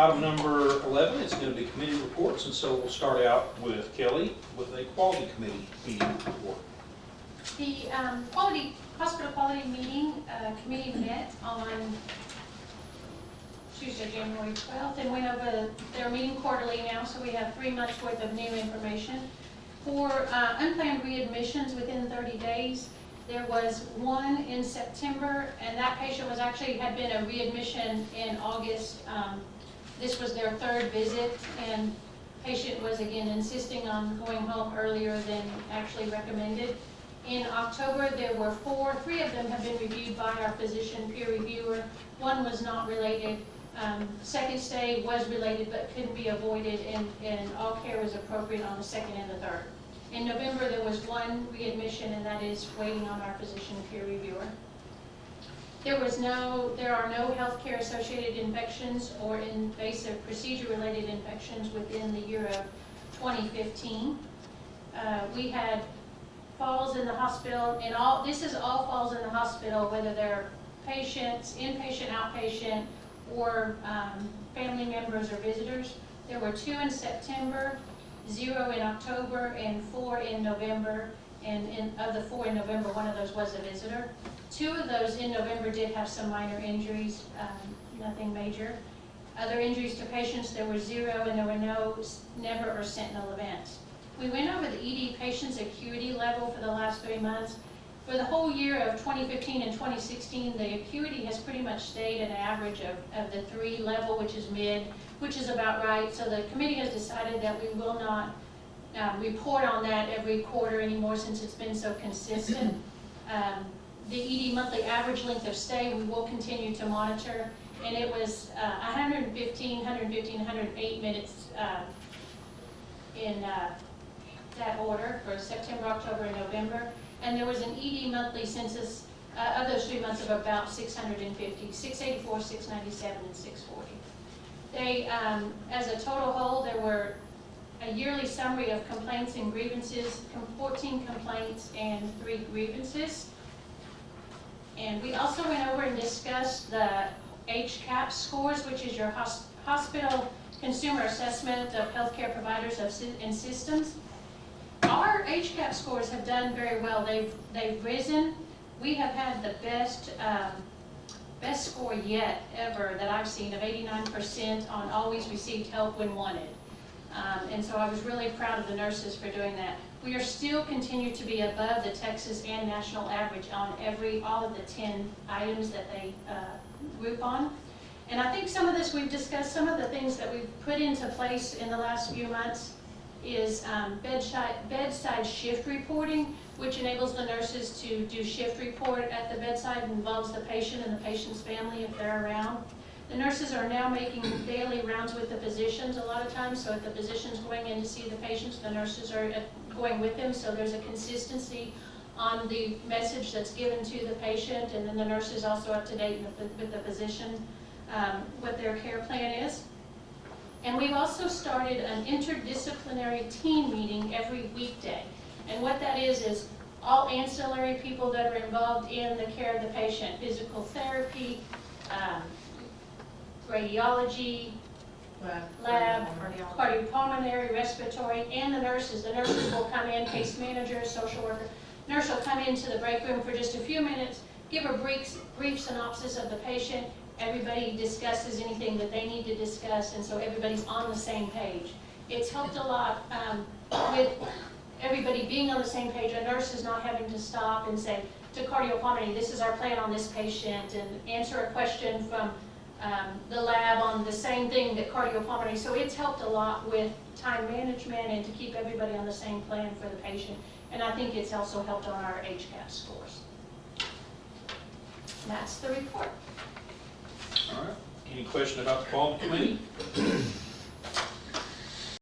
item number 11 is going to be committee reports, and so we'll start out with Kelly with a quality committee meeting report. The hospital quality meeting committee met on Tuesday, January 12th, and went over, they're meeting quarterly now, so we have 3 months worth of new information. For unplanned readmissions within 30 days, there was one in September, and that patient was actually had been a readmission in August. This was their 3rd visit, and patient was again insisting on going home earlier than actually recommended. In October, there were 4. 3 of them have been reviewed by our physician peer reviewer. One was not related. Second stay was related but couldn't be avoided, and all care was appropriate on the 2nd and the 3rd. In November, there was 1 readmission, and that is waiting on our physician peer reviewer. There are no healthcare associated infections or invasive procedure related infections within the year of 2015. We had falls in the hospital, and this is all falls in the hospital, whether they're patients, inpatient, outpatient, or family members or visitors. There were 2 in September, 0 in October, and 4 in November. And of the 4 in November, 1 of those was a visitor. 2 of those in November did have some minor injuries, nothing major. Other injuries to patients, there were 0, and there were never or sentinel events. We went over the ED patient's acuity level for the last 3 months. For the whole year of 2015 and 2016, the acuity has pretty much stayed at an average of the 3 level, which is mid, which is about right. So the committee has decided that we will not report on that every quarter anymore since it's been so consistent. The ED monthly average length of stay we will continue to monitor, and it was 115, 108 minutes in that order for September, October, and November. And there was an ED monthly census of those 3 months of about 650, 684, 697, and 640. They, as a total whole, there were a yearly summary of complaints and grievances, 14 complaints and 3 grievances. And we also went over and discussed the Hcap Scores, which is your hospital consumer assessment of healthcare providers and systems. Our Hcap scores have done very well. They've risen. We have had the best score yet ever that I've seen of 89% on always received help when wanted. And so I was really proud of the nurses for doing that. We are still continue to be above the Texas and national average on all of the 10 items that they group on. And I think some of this we've discussed, some of the things that we've put into place in the last few months is bedside shift reporting, which enables the nurses to do shift report at the bedside. It involves the patient and the patient's family if they're around. The nurses are now making daily rounds with the physicians a lot of times, so if the physician's going in to see the patients, the nurses are going with them, so there's a consistency on the message that's given to the patient, and then the nurse is also up to date with the physician, what their care plan is. And we've also started an interdisciplinary team meeting every weekday. And what that is all ancillary people that are involved in the care of the patient, physical therapy, radiology, lab, cardiopulmonary, respiratory, and the nurses. The nurses will come in, case manager, social worker. Nurse will come into the break room for just a few minutes, give a brief synopsis of the patient. Everybody discusses anything that they need to discuss, and so everybody's on the same page. It's helped a lot with everybody being on the same page. A nurse is not having to stop and say to cardiopulmonary, this is our plan on this patient, and answer a question from the lab on the same thing that cardiopulmonary. So it's helped a lot with time management and to keep everybody on the same plan for the patient. And I think it's also helped on our Hcap scores. That's the report. All right. Any question about the quality committee?